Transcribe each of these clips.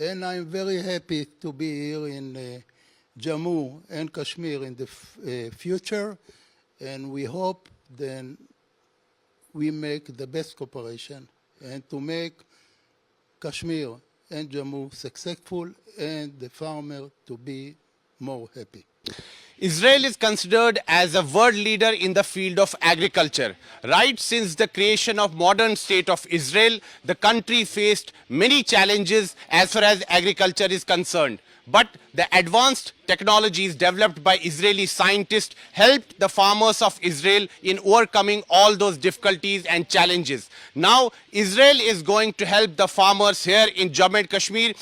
And I'm very happy to be here in Jammu and Kashmir in the future, and we hope then we make the best cooperation and to make Kashmir and Jammu successful and the farmer to be more happy. Israel is considered as a world leader in the field of agriculture. Right since the creation of modern state of Israel, the country faced many challenges as far as agriculture is concerned. But the advanced technologies developed by Israeli scientists helped the farmers of Israel in overcoming all those difficulties and challenges. Now, Israel is going to help the farmers here in Jammu and Kashmir.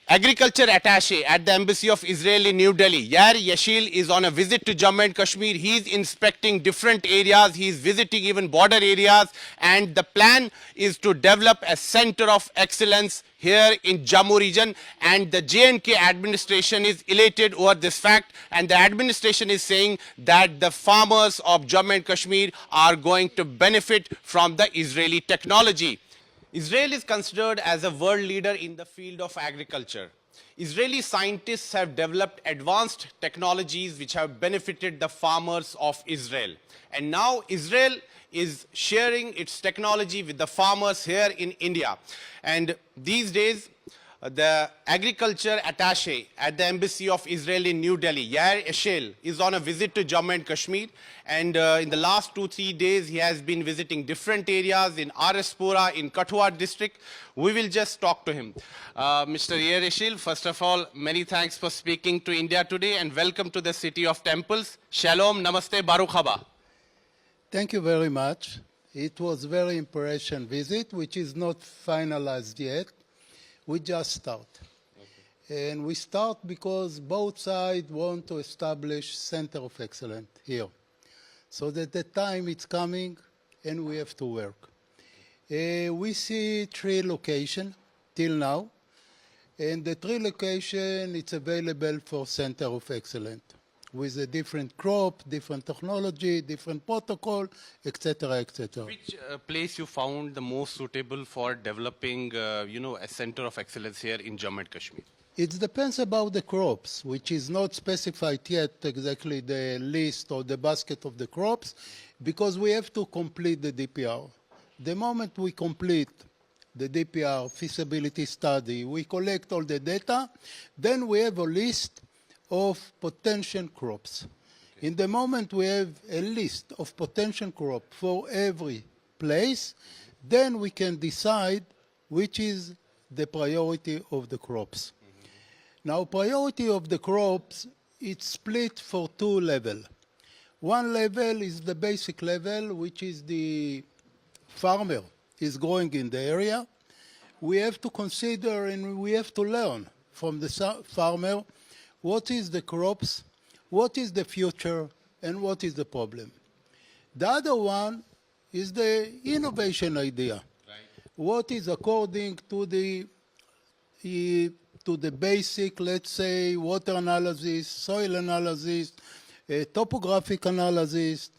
Agriculture Attache at the Embassy of Israel in New Delhi, Yair Eshel, is on a visit to Jammu and Kashmir. He is inspecting different areas. He is visiting even border areas. And the plan is to develop a center of excellence here in Jammu region. And the J&K administration is elated over this fact. And the administration is saying that the farmers of Jammu and Kashmir are going to benefit from the Israeli technology. Israel is considered as a world leader in the field of agriculture. Israeli scientists have developed advanced technologies which have benefited the farmers of Israel. And now Israel is sharing its technology with the farmers here in India. And these days, the agriculture attaché at the Embassy of Israel in New Delhi, Yair Eshel, is on a visit to Jammu and Kashmir. And in the last 2-3 days, he has been visiting different areas in Araspura, in Kathua district. We will just talk to him. Mr. Yair Eshel, first of all, many thanks for speaking to India today and welcome to the city of temples. Shalom, namaste, baruch haba. Thank you very much. It was a very impressive visit, which is not finalized yet. We just start. Okay. And we start because both sides want to establish center of excellence here. So that the time it's coming and we have to work. We see 3 locations till now. And the 3 locations, it's available for center of excellence with a different crop, different technology, different protocol, etc., etc. Which place you found the most suitable for developing, a center of excellence here in Jammu and Kashmir? It depends about the crops, which is not specified yet exactly the list or the basket of the crops, because we have to complete the DPR. The moment we complete the DPR feasibility study, we collect all the data, then we have a list of potential crops. Okay. In the moment we have a list of potential crops for every place, then we can decide which is the priority of the crops. Mm-hmm. Now, priority of the crops, it's split for 2 levels. One level is the basic level, which is the farmer is growing in the area. We have to consider and we have to learn from the farmer what is the crops, what is the future, and what is the problem. The other one is the innovation idea. Right. What is according to the basic, let's say, water analysis, soil analysis, topographic analysis,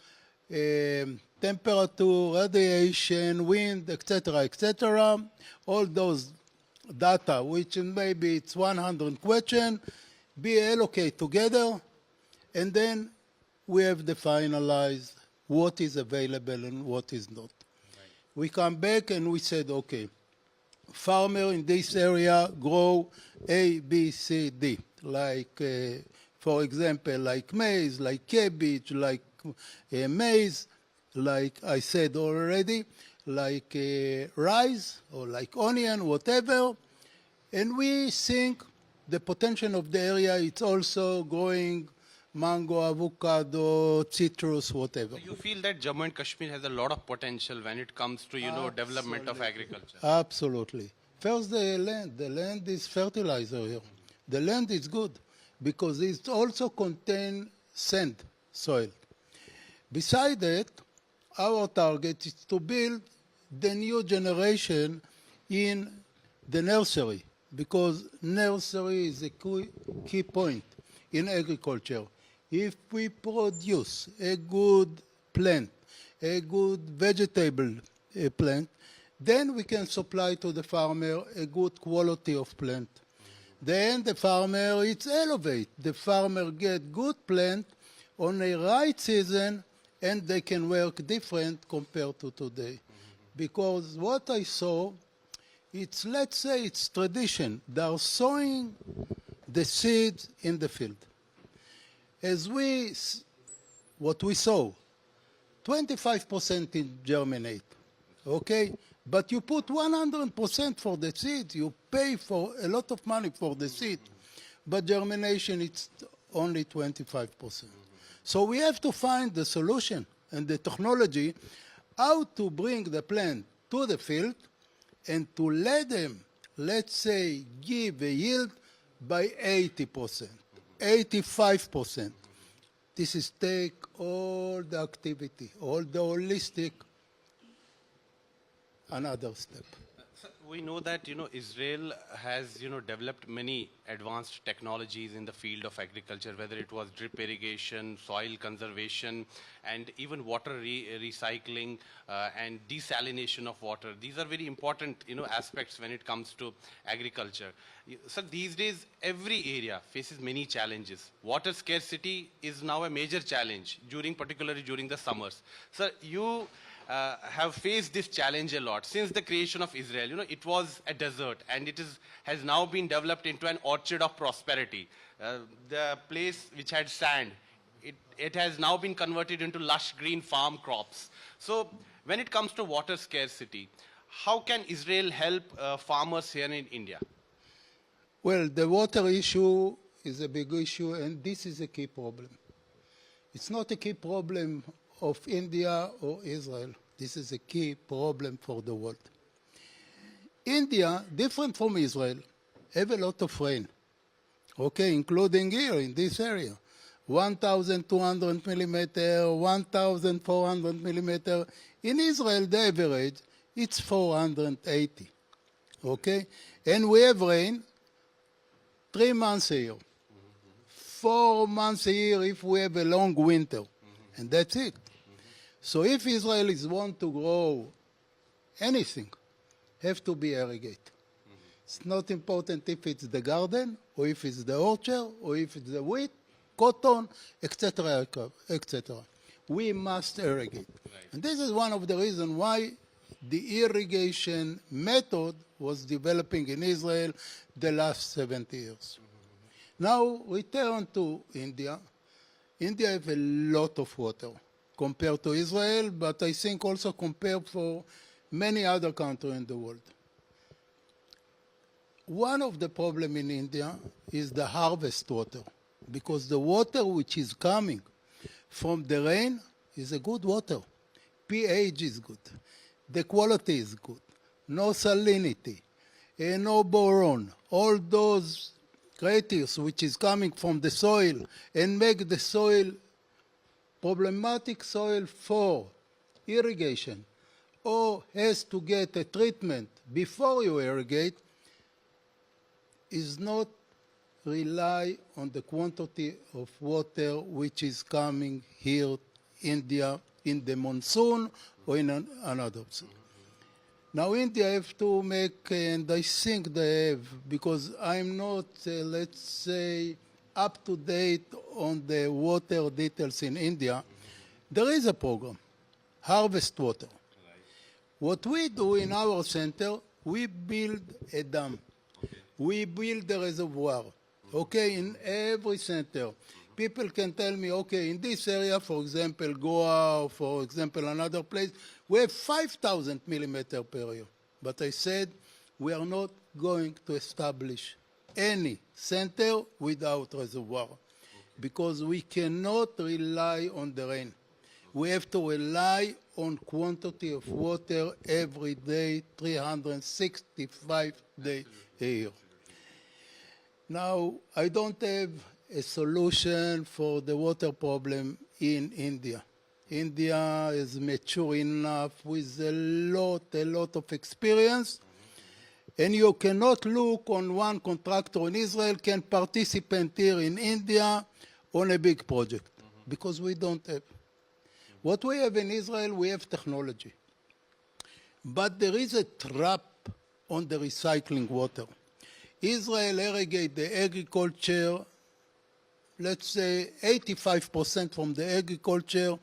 temperature, radiation, wind, etc., etc. All those data, which maybe it's 100 questions, be allocated together, and then we have the finalized what is available and what is not. Right. We come back and we said, okay, farmer in this area grow A, B, C, D, like, for example, like maize, like cabbage, like maize, like I said already, like rice or like onion, whatever, and we think the potential of the area, it's also growing mango, avocado, citrus, whatever. So you feel that Jammu and Kashmir has a lot of potential when it comes to, development of agriculture? Absolutely. First, the land. The land is fertilizer here. The land is good because it also contains sand, soil. Besides that, our target is to build the new generation in the nursery, because nursery is a key point in agriculture. If we produce a good plant, a good vegetable plant, Then we can supply to the farmer a good quality of plant. Then the farmer, it's elevate. The farmer get good plant on a right season, and they can work different compared to today. Because what I saw, it's, let's say it's tradition. They are sowing the seeds in the field. As what we saw, 25% in germinate, okay? But you put 100% for the seed, you pay for a lot of money for the seed, but germination, it's only 25%. So we have to find the solution and the technology how to bring the plant to the field and to let them, let's say, give a yield by 80%, 85%. This is take all the activity, all the holistic, another step. Sir, we know that Israel has developed many advanced technologies in the field of agriculture, whether it was drip irrigation, soil conservation, and even water recycling and desalination of water. These are very important aspects when it comes to agriculture. So these days every area faces many challenges. Water scarcity is now a major challenge, particularly during the summers. So you have faced this challenge a lot. Since the creation of Israel, it was a desert, and has now been developed into an orchard of prosperity. The place which had sand, it has now been converted into lush green farm crops. So when it comes to water scarcity, how can Israel help farmers here in India? Well, the water issue is a big issue, and this is a key problem. It's not a key problem of India or Israel. This is a key problem for the world. India, different from Israel, have a lot of rain, okay, including here in this area. 1,200 millimeter, 1,400 millimeter. In Israel, the average, it's 480, okay? And we have rain 3 months a year, 4 months a year if we have a long winter, and that's it. So if Israelis want to grow anything, have to be irrigated. It's not important if it's the garden, or if it's the orchard, or if it's the wheat, cotton, etc., etc. We must irrigate. Right. And this is one of the reasons why the irrigation method was developing in Israel the last 70 years. Now, return to India. India has a lot of water compared to Israel, but I think also compared for many other countries in the world. One of the problems in India is the harvest water, because the water which is coming from the rain is a good water. pH is good. The quality is good. No salinity, no boron. All those creatures which is coming from the soil and make the soil problematic soil for irrigation, or has to get a treatment before you irrigate, is not rely on the quantity of water which is coming here in India in the monsoon or in another season. Now India have to make, and I think they have, because I'm not, let's say, up to date on the water details in India, there is a program, Harvest Water. Right. What we do in our center, we build a dam. Okay. We build a reservoir, okay, in every center. People can tell me, okay, in this area, for example, Goa, or for example, another place, we have 5,000 millimeter per year. But I said, we are not going to establish any center without reservoir, because we cannot rely on the rain. We have to rely on quantity of water every day, 365 days a year. Now, I don't have a solution for the water problem in India. India is mature enough with a lot of experience, and you cannot look on one contractor in Israel can participate here in India on a big project, because we don't have. What we have in Israel, we have technology. But there is a trap on the recycling water. Israel irrigate the agriculture, let's say 85% from the agriculture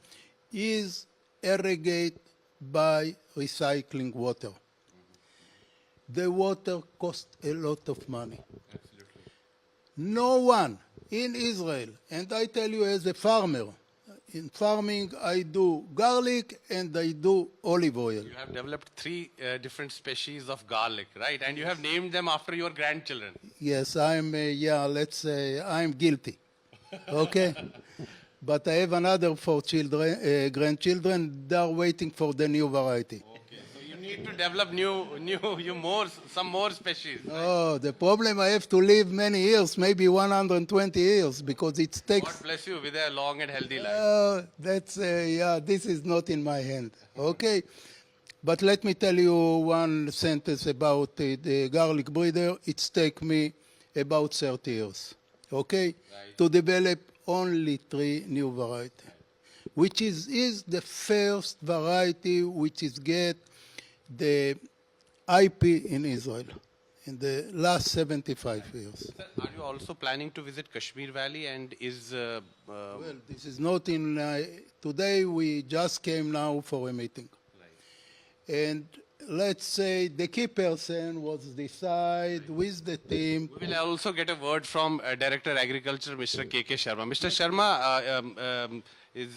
is irrigated by recycling water. The water costs a lot of money. Absolutely. No one in Israel, and I tell you as a farmer, in farming I do garlic and I do olive oil. You have developed three different species of garlic, right? And you have named them after your grandchildren. Yes, let's say I'm guilty. Okay? But I have another four children, grandchildren. They are waiting for the new variety. Okay, so you need to develop some more species. Oh, the problem I have to live many years, maybe 120 years, because it takes. God bless you with a long and healthy life. This is not in my hand. Okay? But let me tell you one sentence about the garlic breeder. It's taken me about 30 years. Okay? Right. To develop only 3 new varieties, which is the first variety which is get the IP in Israel in the last 75 years. Sir, are you also planning to visit Kashmir Valley and Well, this is not in, today we just came now for a meeting. Right. And let's say the key person was decide with the team. We will also get a word from Director Agriculture, Mr. K.K. Sharma. Mr. Sharma, is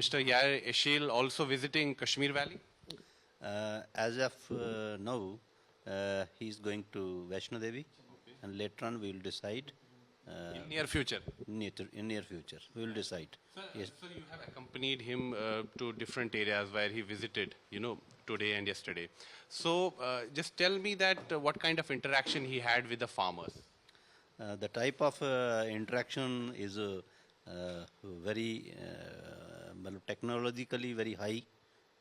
Mr. Yair Eshel also visiting Kashmir Valley? As of now, he is going to Vaishno Devi, and later on we will decide. In near future? In near future, we will decide. Sir, Yes. sir, you have accompanied him to different areas where he visited, today and yesterday. So just tell me that what kind of interaction he had with the farmers. The type of interaction is very technologically very high,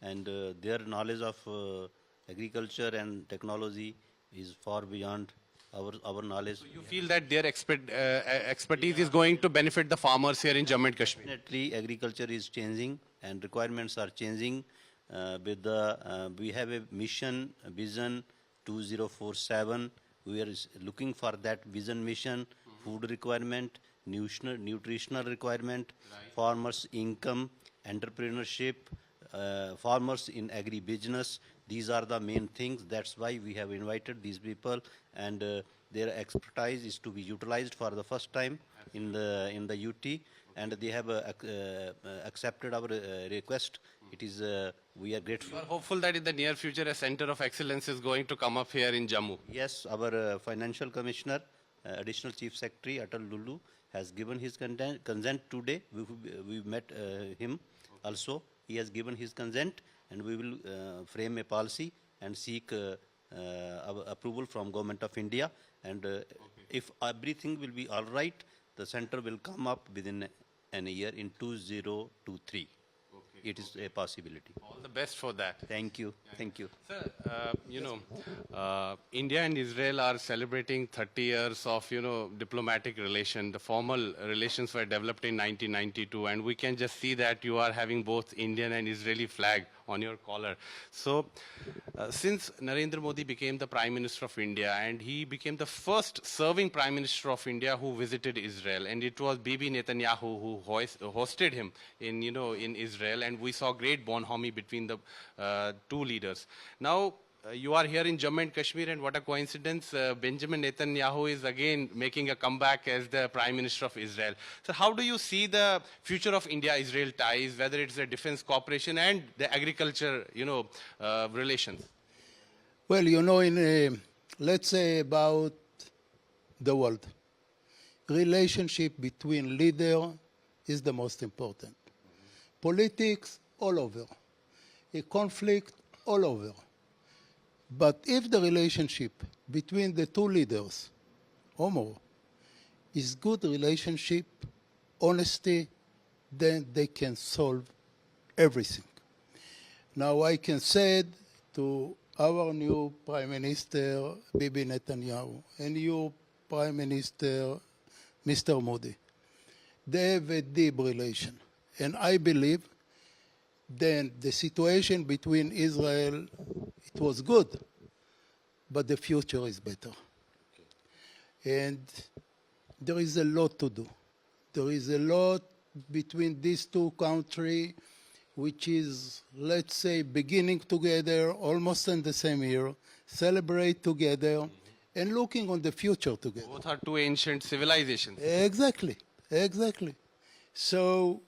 and their knowledge of agriculture and technology is far beyond our knowledge. So you feel that their expertise is going to benefit the farmers here in Jammu and Kashmir? Definitely, agriculture is changing and requirements are changing. We have a mission, vision 2047. We are looking for that vision mission, food requirement, nutritional requirement, farmers' income, entrepreneurship, farmers in agri-business. These are the main things. That's why we have invited these people, and their expertise is to be utilized for the first time in the UT, and they have accepted our request. It is we are grateful. You are hopeful that in the near future a center of excellence is going to come up here in Jammu. Yes, our financial commissioner, additional chief secretary Atal Lulu, has given his consent today. We met him also. He has given his consent, and we will frame a policy and seek approval from Government of India. And if everything will be all right, the center will come up within an year in 2023. It is a possibility. All the best for that. Thank you. Thank you. Sir, India and Israel are celebrating 30 years of, diplomatic relation. The formal relations were developed in 1992, and we can just see that you are having both Indian and Israeli flag on your collar. So, since Narendra Modi became the Prime Minister of India, and he became the first serving Prime Minister of India who visited Israel, and it was Bibi Netanyahu who hosted him in Israel, and we saw great bonhomie between the two leaders. Now, you are here in Jammu and Kashmir, and what a coincidence, Benjamin Netanyahu is again making a comeback as the Prime Minister of Israel. So how do you see the future of India-Israel ties, whether it's the defense cooperation and the agriculture, relations? Well, let's say about the world, relationship between leader is the most important. Politics, all over. A conflict, all over. But if the relationship between the two leaders, or more, is good relationship, honesty, then they can solve everything. Now I can say to our new Prime Minister, Bibi Netanyahu, and your Prime Minister, Mr. Modi, they have a deep relation. And I believe then the situation between Israel was good, but the future is better. And there is a lot to do. There is a lot between these two countries, which is, let's say, beginning together, almost in the same year, celebrate together, and looking on the future together. Both are two ancient civilizations. Exactly, exactly. So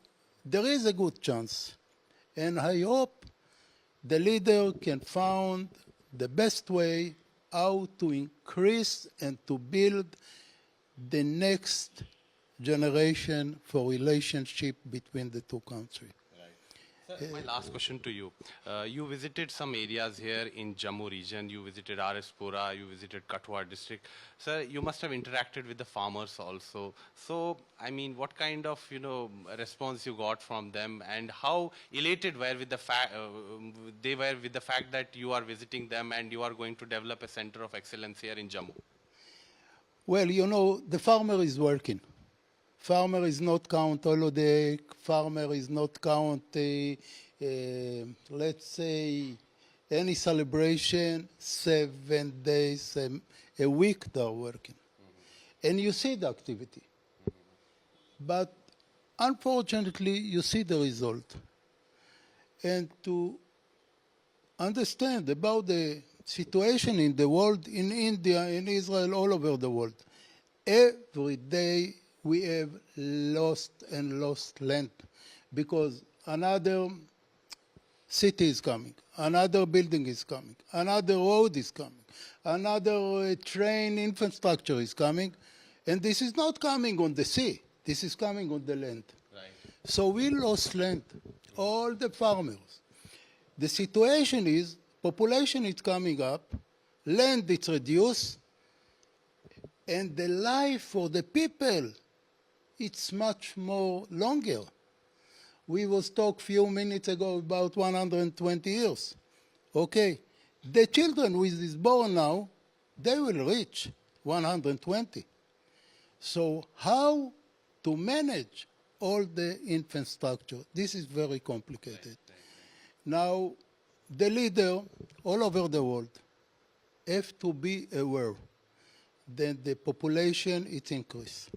there is a good chance. And I hope the leader can find the best way how to increase and to build the next generation for relationship between the two countries. Sir, my last question to you. You visited some areas here in Jammu region. You visited Arispura, you visited Kathua district. Sir, you must have interacted with the farmers also. So, I mean, what kind of, response you got from them, and how elated were with the they were with the fact that you are visiting them and you are going to develop a center of excellence here in Jammu? Well, the farmer is working. Farmer is not count holiday. Farmer is not count, let's say, any celebration, 7 days a week they are working. And you see the activity. But unfortunately, you see the result. And to understand about the situation in the world, in India, in Israel, all over the world, every day we have lost land because another city is coming, another building is coming, another road is coming, another train infrastructure is coming, and this is not coming on the sea, this is coming on the land. Right. So we lost land, all the farmers. The situation is, population is coming up, land is reduced, and the life for the people, it's much more longer. We was talk few minutes ago about 120 years. Okay, the children who is born now, they will reach 120. So how to manage all the infrastructure? This is very complicated. Now, the leader all over the world have to be aware that the population is increased.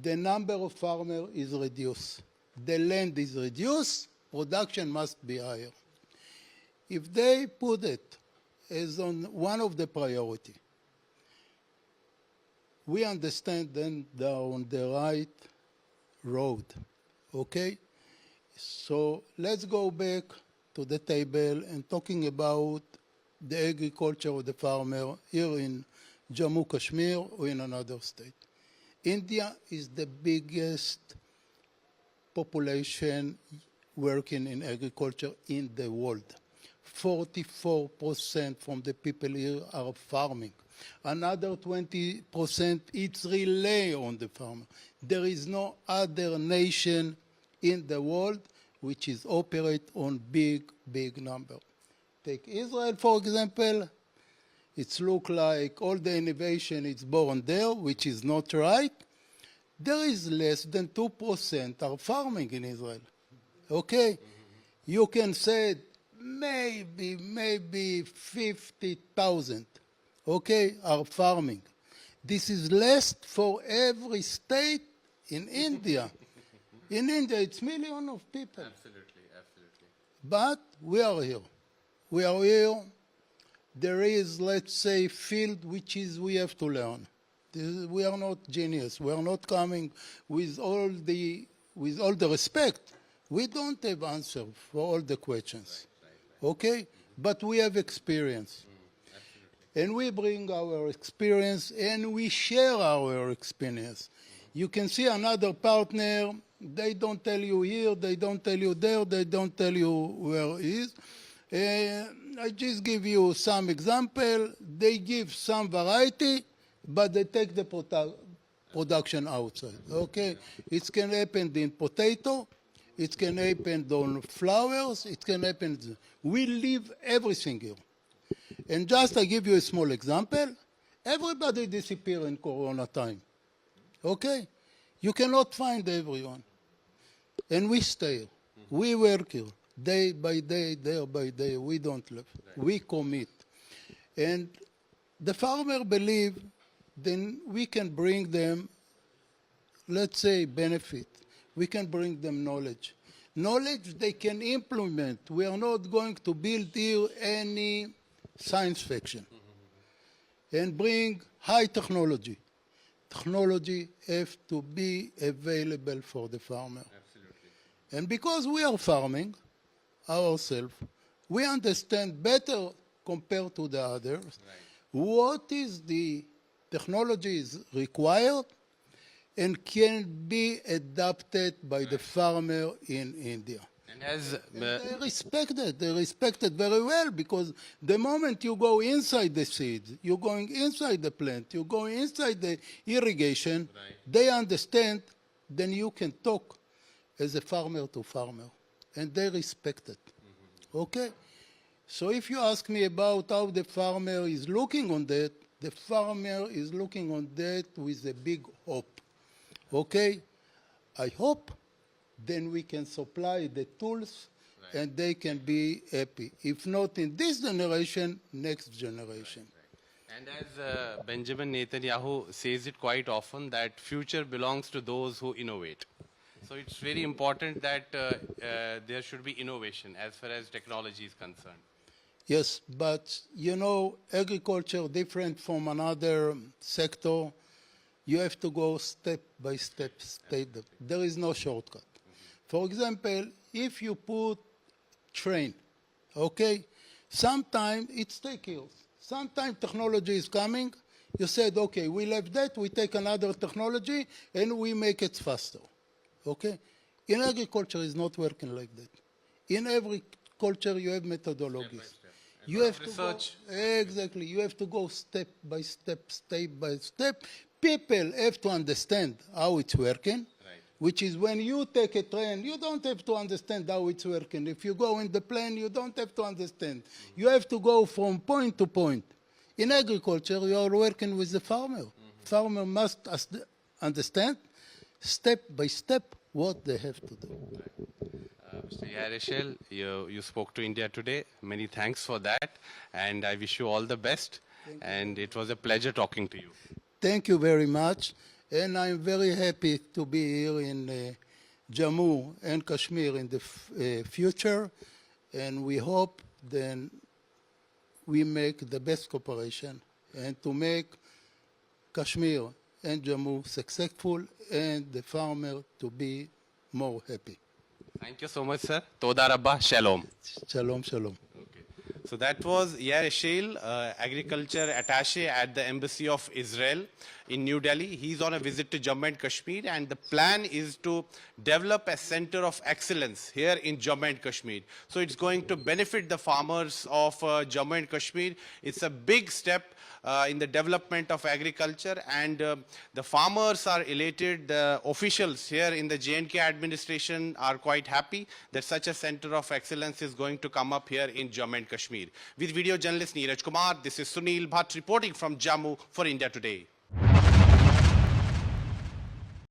The number of farmers is reduced. The land is reduced, production must be higher. If they put it as on one of the priority, we understand then they are on the right road, okay? So let's go back to the table and talking about the agriculture of the farmer here in Jammu Kashmir or in another state. India is the biggest population working in agriculture in the world. 44% from the people here are farming. Another 20% it's rely on the farmer. There is no other nation in the world which is operate on big number. Take Israel, for example. It looks like all the innovation is born there, which is not right. There is less than 2% are farming in Israel. Okay? You can say maybe 50,000, okay, are farming. This is less for every state in India. In India, it's millions of people. Absolutely, absolutely. But we are here. We are here. There is, let's say, field which is we have to learn. We are not genius. We are not coming with all the respect. We don't have answer for all the questions. Right. Okay? But we have experience. And we bring our experience and we share our experience. You can see another partner, they don't tell you here, they don't tell you there, they don't tell you where it is. I just give you some example. They give some variety, but they take the production outside. Okay? It can happen in potato. It can happen on flowers. It can happen. We leave everything here. And just I give you a small example. Everybody disappeared in Corona time. Okay? You cannot find everyone. And we stay here. We work here. day by day, day by day. We don't live. We commit. And the farmer believe then we can bring them, let's say, benefit. We can bring them knowledge. Knowledge they can implement. We are not going to build here any science fiction and bring high technology. Technology have to be available for the farmer. Absolutely. And because we are farming ourselves, we understand better compared to the others what is the technology is required and can be adapted by the farmer in India. And as They respect it very well, because the moment you go inside the seeds, you're going inside the plant, you're going inside the irrigation, they understand, then you can talk as a farmer to farmer, and they respect it. Okay? So if you ask me about how the farmer is looking on that, the farmer is looking on that with a big hope. Okay? I hope then we can supply the tools and they can be happy. If not in this generation, next generation. And as Benjamin Netanyahu says it quite often, that future belongs to those who innovate. So it's very important that there should be innovation as far as technology is concerned. Yes, but you know, agriculture different from another sector. You have to go step by step. There is no shortcut. For example, if you put train, okay, sometimes it takes years. Sometimes technology is coming. You said, okay, we left that, we take another technology, and we make it faster. Okay? In agriculture, it's not working like that. In every culture, you have methodologies. You have to go, exactly. You have to go step by step, step by step. People have to understand how it's working, which is when you take a train, you don't have to understand how it's working. If you go in the plane, you don't have to understand. You have to go from point to point. In agriculture, you are working with the farmer. Farmer must understand step by step what they have to do. Mr. Yair Eshel, you spoke to India today. Many thanks for that. And I wish you all the best. And it was a pleasure talking to you. Thank you very much. And I'm very happy to be here in Jammu and Kashmir in the future. And we hope then we make the best cooperation and to make Kashmir and Jammu successful and the farmer to be more happy. Thank you so much, sir. Toda Rabba, Shalom. Shalom, shalom. So that was Yair Eshel, agriculture attache at the Embassy of Israel in New Delhi. He's on a visit to Jammu and Kashmir, and the plan is to develop a center of excellence here in Jammu and Kashmir. So it's going to benefit the farmers of Jammu and Kashmir. It's a big step in the development of agriculture, and the farmers are elated. The officials here in the J&K administration are quite happy that such a center of excellence is going to come up here in Jammu and Kashmir. With video journalist Neeraj Kumar, this is Sunil Bhat reporting from Jammu for India Today.